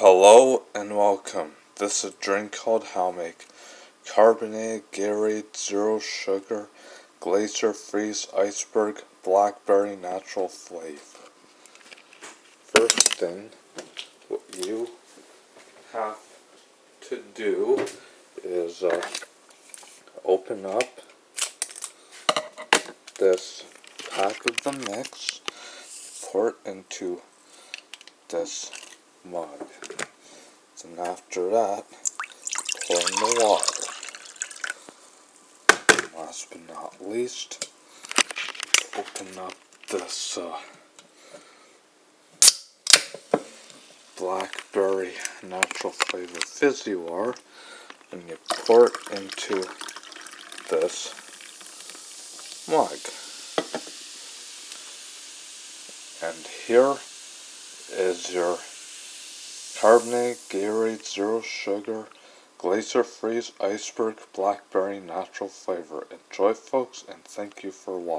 Hello and welcome. This is a drink called Make. Carbonated Gatorade, zero sugar, Glacier, freeze, Iceberg, blackberry, natural flavor. First thing, what you have to do is open up this pack of the mix, pour it into this mug. And after that, pour in the water. Last but not least, open up this blackberry natural flavor fizzy water, and you pour it into this mug. And here is your Carbonated Gatorade, zero sugar, Glacier, freeze, Iceberg, blackberry, natural flavor. Enjoy, folks, and thank you for watching.